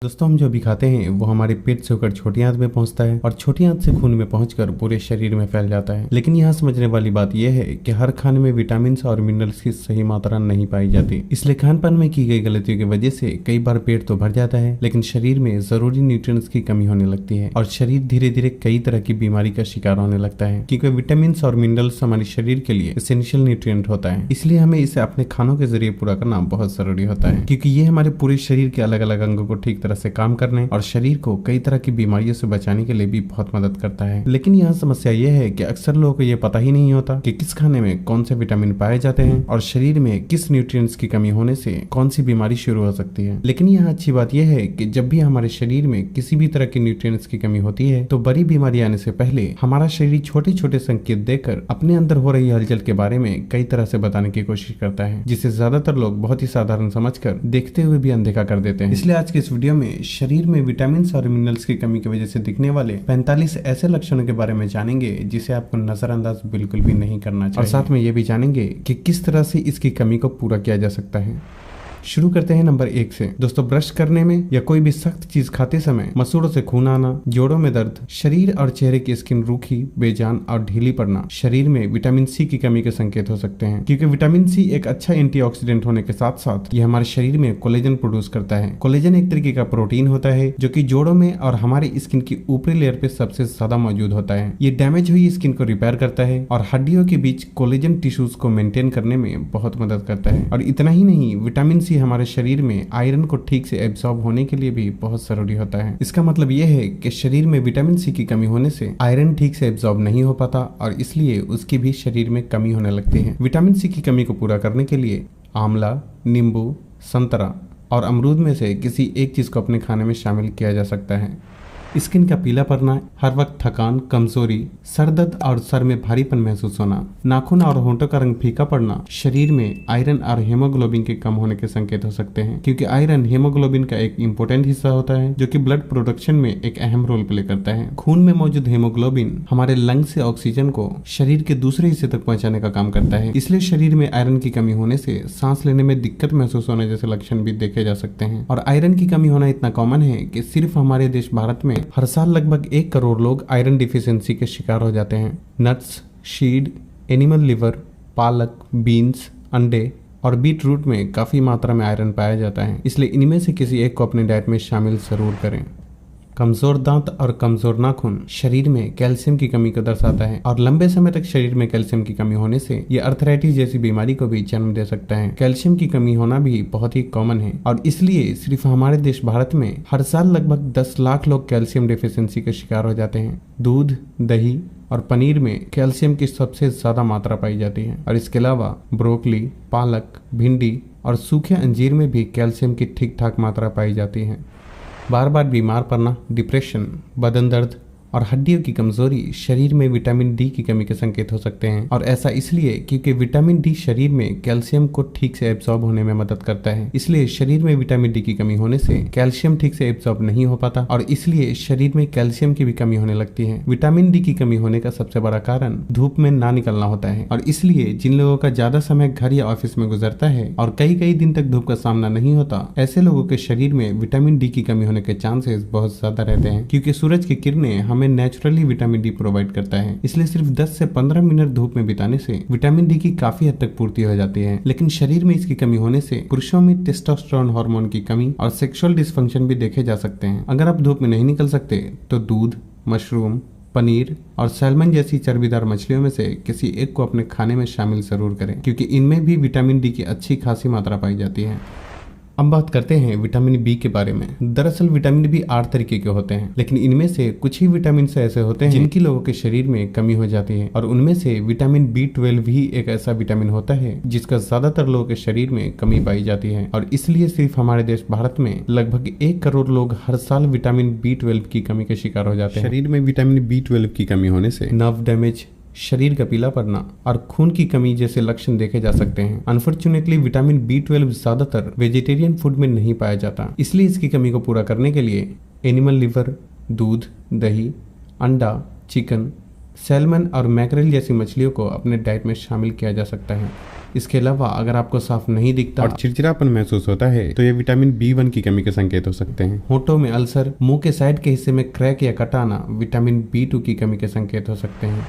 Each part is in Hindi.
दोस्तों, हम जो भी खाते हैं वो हमारे पेट से होकर छोटी आंत में पहुंचता है और छोटी आंत से खून में पहुंचकर पूरे शरीर में फैल जाता है। लेकिन यहाँ समझने वाली बात यह है कि हर खाने में विटामिन और मिनरल्स की सही मात्रा नहीं पाई जाती। इसलिए खान पान में की गई गलतियों की वजह से कई बार पेट तो भर जाता है, लेकिन शरीर में जरूरी न्यूट्रिएंट्स की कमी होने लगती है और शरीर धीरे धीरे कई तरह की बीमारी का शिकार होने लगता है, क्योंकि विटामिन और मिनरल्स हमारे शरीर के लिए एसेंशियल न्यूट्रिएंट होता है। इसलिए हमें इसे अपने खानों के जरिए पूरा करना बहुत जरूरी होता है, क्योंकि ये हमारे पूरे शरीर के अलग अलग अंगों को ठीक तरह से काम करने और शरीर को कई तरह की बीमारियों से बचाने के लिए भी बहुत मदद करता है। लेकिन यहाँ समस्या यह है कि अक्सर लोगों को यह पता ही नहीं होता कि किस खाने में कौन से विटामिन पाए जाते हैं और शरीर में किस न्यूट्रिएंट्स की कमी होने से कौन सी बीमारी शुरू हो सकती है। लेकिन यहाँ अच्छी बात यह है कि जब भी हमारे शरीर में किसी भी तरह की न्यूट्रिएंट्स की कमी होती है तो बड़ी बीमारी आने से पहले हमारा शरीर छोटे छोटे संकेत देकर अपने अंदर हो रही हलचल के बारे में कई तरह से बताने की कोशिश करता है, जिसे ज्यादातर लोग बहुत ही साधारण समझकर देखते हुए भी अनदेखा कर देते हैं। इसलिए आज के इस वीडियो में शरीर में विटामिन और मिनरल्स की कमी की वजह से दिखने वाले 45 ऐसे लक्षणों के बारे में जानेंगे जिसे आपको नजरअंदाज बिल्कुल भी नहीं करना चाहिए, और साथ में ये भी जानेंगे कि किस तरह से इसकी कमी को पूरा किया जा सकता है। शुरू करते हैं नंबर 1 से। दोस्तों, ब्रश करने में या कोई भी सख्त चीज खाते समय मसूड़ों से खून आना, जोड़ों में दर्द, शरीर और चेहरे की स्किन रूखी, बेजान और ढीली पड़ना शरीर में विटामिन सी की कमी के संकेत हो सकते हैं, क्योंकि विटामिन सी एक अच्छा एंटीऑक्सीडेंट होने के साथ साथ ये हमारे शरीर में कोलेजन प्रोड्यूस करता है। कोलेजन एक तरीके का प्रोटीन होता है जो कि जोड़ों में और हमारे स्किन की ऊपरी लेयर पे सबसे ज्यादा मौजूद होता है। ये डैमेज हुई स्किन को रिपेयर करता है और हड्डियों के बीच कोलेजन टिश्यूज को मेंटेन करने में बहुत मदद करता है। और इतना ही नहीं, विटामिन सी हमारे शरीर में आयरन को ठीक से एब्सॉर्ब होने के लिए भी बहुत जरूरी होता है। इसका मतलब यह है कि शरीर में विटामिन सी की कमी होने से आयरन ठीक से एब्सॉर्ब नहीं हो पाता और इसलिए उसकी भी शरीर में कमी होने लगती है। विटामिन सी की कमी को पूरा करने के लिए आंवला, नींबू, संतरा और अमरूद में से किसी एक चीज को अपने खाने में शामिल किया जा सकता है। स्किन का पीला पड़ना, हर वक्त थकान, कमजोरी, सर दर्द और सर में भारीपन महसूस होना, नाखून और होंठों का रंग फीका पड़ना शरीर में आयरन और हेमोग्लोबिन के कम होने के संकेत हो सकते हैं, क्योंकि आयरन हेमोग्लोबिन का एक इम्पोर्टेंट हिस्सा होता है जो कि ब्लड प्रोडक्शन में एक अहम रोल प्ले करता है। खून में मौजूद हेमोग्लोबिन हमारे लंग से ऑक्सीजन को शरीर के दूसरे हिस्से तक पहुंचाने का काम करता है। इसलिए शरीर में आयरन की कमी होने से सांस लेने में दिक्कत महसूस होने जैसे लक्षण भी देखे जा सकते हैं। और आयरन की कमी होना इतना कॉमन है कि सिर्फ हमारे देश भारत में हर साल लगभग 1 करोड़ लोग आयरन डिफिशियंसी के शिकार हो जाते हैं। नट्स, शीड, एनिमल लिवर, पालक, बीन्स, अंडे और बीट रूट में काफी मात्रा में आयरन पाया जाता है, इसलिए इनमें से किसी एक को अपने डाइट में शामिल जरूर करें। कमजोर दांत और कमजोर नाखून शरीर में कैल्शियम की कमी को दर्शाता है और लंबे समय तक शरीर में कैल्शियम की कमी होने से ये अर्थराइटिस जैसी बीमारी को भी जन्म दे सकता है। कैल्शियम की कमी होना भी बहुत ही कॉमन है और इसलिए सिर्फ हमारे देश भारत में हर साल लगभग 10 लाख लोग कैल्शियम डिफिशियंसी के शिकार हो जाते हैं। दूध, दही और पनीर में कैल्शियम की सबसे ज्यादा मात्रा पाई जाती है और इसके अलावा ब्रोकली, पालक, भिंडी और सूखे अंजीर में भी कैल्शियम की ठीक ठाक मात्रा पाई जाती है। बार बार बीमार पड़ना, डिप्रेशन, बदन दर्द और हड्डियों की कमजोरी शरीर में विटामिन डी की कमी के संकेत हो सकते हैं, और ऐसा इसलिए क्योंकि विटामिन डी शरीर में कैल्शियम को ठीक से एब्सॉर्ब होने में मदद करता है। इसलिए शरीर में विटामिन डी की कमी होने से कैल्शियम ठीक से एब्सॉर्ब नहीं हो पाता और इसलिए शरीर में कैल्शियम की भी कमी होने लगती है। विटामिन डी की कमी होने का सबसे बड़ा कारण धूप में ना निकलना होता है और इसलिए जिन लोगों का ज्यादा समय घर या ऑफिस में गुजरता है और कई दिन तक धूप का सामना नहीं होता, ऐसे लोगों के शरीर में विटामिन डी की कमी होने के चांसेस बहुत ज्यादा रहते हैं, क्योंकि सूरज की किरणें हमें नेचुरली विटामिन डी प्रोवाइड करता है। इसलिए सिर्फ 10 से 15 मिनट धूप में बिताने से विटामिन डी की काफी हद तक पूर्ति हो जाती है। लेकिन शरीर में इसकी कमी होने से पुरुषों में टेस्टोस्टेरोन हार्मोन की कमी और सेक्सुअल डिसफंक्शन भी देखे जा सकते हैं। अगर आप धूप में नहीं निकल सकते तो दूध, मशरूम, पनीर और सैल्मन जैसी चर्बीदार मछलियों में से किसी एक को अपने खाने में शामिल जरूर करें, क्योंकि इनमें भी विटामिन डी की अच्छी खासी मात्रा पाई जाती है। अब बात करते हैं विटामिन बी के बारे में। दरअसल विटामिन बी 8 तरीके के होते हैं, लेकिन इनमें से कुछ ही विटामिन ऐसे होते हैं जिनकी लोगों के शरीर में कमी हो जाती है, और उनमें से विटामिन B12 भी एक ऐसा विटामिन होता है जिसका ज्यादातर लोगों के शरीर में कमी पाई जाती है, और इसलिए सिर्फ हमारे देश भारत में लगभग 1 करोड़ लोग हर साल विटामिन B12 की कमी के शिकार हो जाते हैं। शरीर में विटामिन B12 की कमी होने से नर्व डैमेज, शरीर का पीला पड़ना और खून की कमी जैसे लक्षण देखे जा सकते हैं। अनफॉर्चुनेटली विटामिन B12 ज्यादातर वेजिटेरियन फूड में नहीं पाया जाता, इसलिए इसकी कमी को पूरा करने के लिए एनिमल लिवर, दूध, दही, अंडा, चिकन, सैल्मन और मैकरेल जैसी मछलियों को अपने डाइट में शामिल किया जा सकता है। इसके अलावा अगर आपको साफ नहीं दिखता और चिड़चिड़ापन महसूस होता है तो ये विटामिन B1 की कमी के संकेत हो सकते हैं। होठों में अल्सर, मुंह के साइड के हिस्से में क्रैक या कट आना विटामिन B2 की कमी के संकेत हो सकते हैं।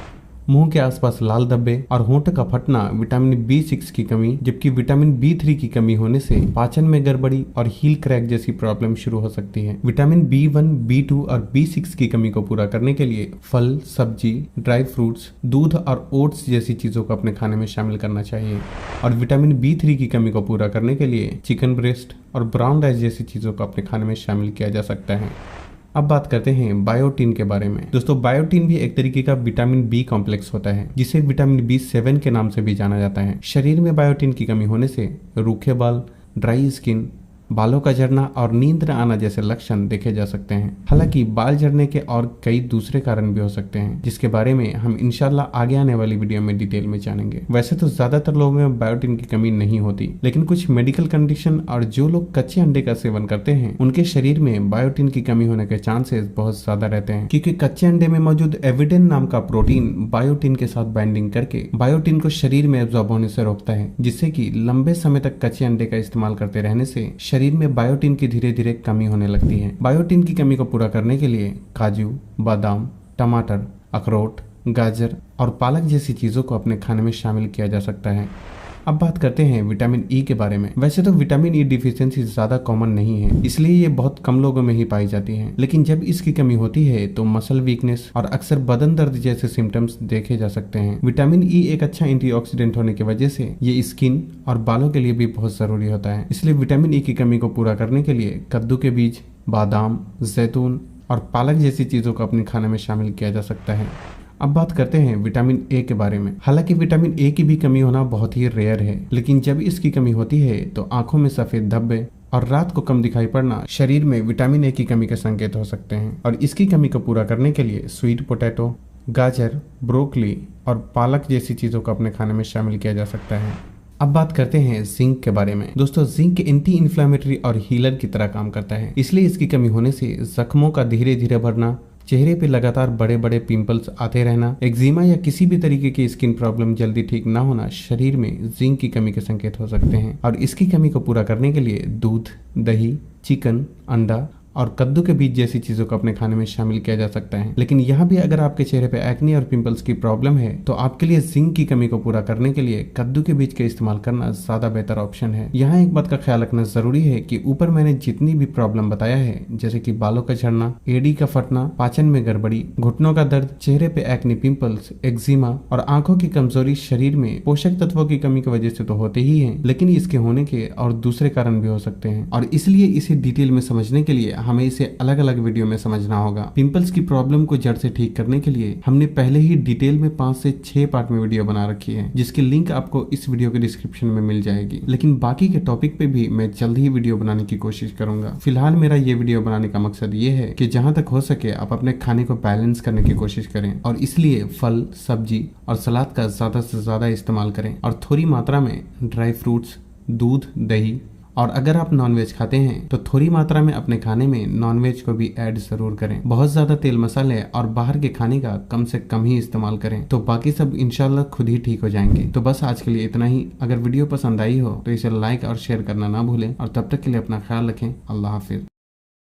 मुंह के आसपास लाल धब्बे और होंठ का फटना विटामिन B6 की कमी, जबकि विटामिन B3 की कमी होने से पाचन में गड़बड़ी और हील क्रैक जैसी प्रॉब्लम शुरू हो सकती है। विटामिन B1, B2 और B6 की कमी को पूरा करने के लिए फल, सब्जी, ड्राई फ्रूट्स, दूध और ओट्स जैसी चीजों को अपने खाने में शामिल करना चाहिए। और विटामिन B3 की कमी को पूरा करने के लिए चिकन ब्रेस्ट और ब्राउन राइस जैसी चीजों को अपने खाने में शामिल किया जा सकता है। अब बात करते हैं बायोटिन के बारे में। दोस्तों, बायोटिन भी एक तरीके का विटामिन B कॉम्प्लेक्स होता है, जिसे विटामिन B7 के नाम से भी जाना जाता है। शरीर में बायोटिन की कमी होने से रूखे बाल, ड्राई स्किन, बालों का झड़ना और नींद न आना जैसे लक्षण देखे जा सकते हैं। हालांकि बाल झड़ने के और कई दूसरे कारण भी हो सकते हैं, जिसके बारे में हम इंशाल्लाह आगे आने वाली वीडियो में डिटेल में जानेंगे। वैसे तो ज्यादातर लोगों में बायोटिन की कमी नहीं होती, लेकिन कुछ मेडिकल कंडीशन और जो लोग कच्चे अंडे का सेवन करते हैं उनके शरीर में बायोटिन की कमी होने के चांसेस बहुत ज्यादा रहते हैं, क्योंकि कच्चे अंडे में मौजूद एविडेन नाम का प्रोटीन बायोटिन के साथ बाइंडिंग करके बायोटिन को शरीर में एब्जॉर्ब होने से रोकता है, जिससे कि लंबे समय तक कच्चे अंडे का इस्तेमाल करते रहने से शरीर में बायोटिन की धीरे धीरे कमी होने लगती है। बायोटिन की कमी को पूरा करने के लिए काजू, बादाम, टमाटर, अखरोट, गाजर और पालक जैसी चीजों को अपने खाने में शामिल किया जा सकता है। अब बात करते हैं विटामिन E के बारे में। वैसे तो विटामिन E डिफिशियंसी ज्यादा कॉमन नहीं है, इसलिए ये बहुत कम लोगों में ही पाई जाती है, लेकिन जब इसकी कमी होती है तो मसल वीकनेस और अक्सर बदन दर्द जैसे सिम्टम्स देखे जा सकते हैं। विटामिन E एक अच्छा एंटीऑक्सीडेंट होने की वजह से ये स्किन और बालों के लिए भी बहुत जरूरी होता है। इसलिए विटामिन E की कमी को पूरा करने के लिए कद्दू के बीज, बादाम, जैतून और पालक जैसी चीजों को अपने खाने में शामिल किया जा सकता है। अब बात करते हैं विटामिन A के बारे में। हालांकि विटामिन A की भी कमी होना बहुत ही रेयर है, लेकिन जब इसकी कमी होती है तो आंखों में सफेद धब्बे और रात को कम दिखाई पड़ना शरीर में विटामिन A की कमी के संकेत हो सकते हैं। और इसकी कमी को पूरा करने के लिए स्वीट पोटैटो, गाजर, ब्रोकली और पालक जैसी चीजों को अपने खाने में शामिल किया जा सकता है। अब बात करते हैं जिंक के बारे में। दोस्तों, जिंक एंटी इन्फ्लेमेटरी और हीलर की तरह काम करता है, इसलिए इसकी कमी होने से जख्मों का धीरे धीरे बढ़ना, चेहरे पे लगातार बड़े बड़े पिंपल्स आते रहना, एक्जिमा या किसी भी तरीके की स्किन प्रॉब्लम जल्दी ठीक ना होना शरीर में जिंक की कमी के संकेत हो सकते हैं। और इसकी कमी को पूरा करने के लिए दूध, दही, चिकन, अंडा और कद्दू के बीज जैसी चीजों को अपने खाने में शामिल किया जा सकता है। लेकिन यहाँ भी अगर आपके चेहरे पे एक्ने और पिंपल्स की प्रॉब्लम है तो आपके लिए जिंक की कमी को पूरा करने के लिए कद्दू के बीज का इस्तेमाल करना ज्यादा बेहतर ऑप्शन है। यहाँ एक बात का ख्याल रखना जरूरी है कि ऊपर मैंने जितनी भी प्रॉब्लम बताया है, जैसे कि बालों का झड़ना, एड़ी का फटना, पाचन में गड़बड़ी, घुटनों का दर्द, चेहरे पे एक्ने, पिंपल्स, एक्जिमा और आंखों की कमजोरी शरीर में पोषक तत्वों की कमी की वजह से तो होते ही है, लेकिन इसके होने के और दूसरे कारण भी हो सकते हैं। और इसलिए इसे डिटेल में समझने के लिए हमें इसे अलग अलग वीडियो में समझना होगा। पिंपल्स की प्रॉब्लम को जड़ से ठीक करने के लिए हमने पहले ही डिटेल में 5 से 6 पार्ट में वीडियो बना रखी है, जिसकी लिंक आपको इस वीडियो के डिस्क्रिप्शन में मिल जाएगी। लेकिन बाकी के टॉपिक पे भी मैं जल्द ही वीडियो बनाने की कोशिश करूंगा। फिलहाल मेरा ये वीडियो बनाने का मकसद ये है कि जहां तक हो सके आप अपने खाने को बैलेंस करने की कोशिश करें, और इसलिए फल, सब्जी और सलाद का ज्यादा से ज्यादा इस्तेमाल करें, और थोड़ी मात्रा में ड्राई फ्रूट्स, दूध, दही, और अगर आप नॉनवेज खाते हैं तो थोड़ी मात्रा में अपने खाने में नॉनवेज को भी ऐड जरूर करें। बहुत ज्यादा तेल मसाले और बाहर के खाने का कम से कम ही इस्तेमाल करें, तो बाकी सब इंशाल्लाह खुद ही ठीक हो जाएंगे। तो बस आज के लिए इतना ही। अगर वीडियो पसंद आई हो तो इसे लाइक और शेयर करना ना भूलें, और तब तक के लिए अपना ख्याल रखें। अल्लाह हाफिज।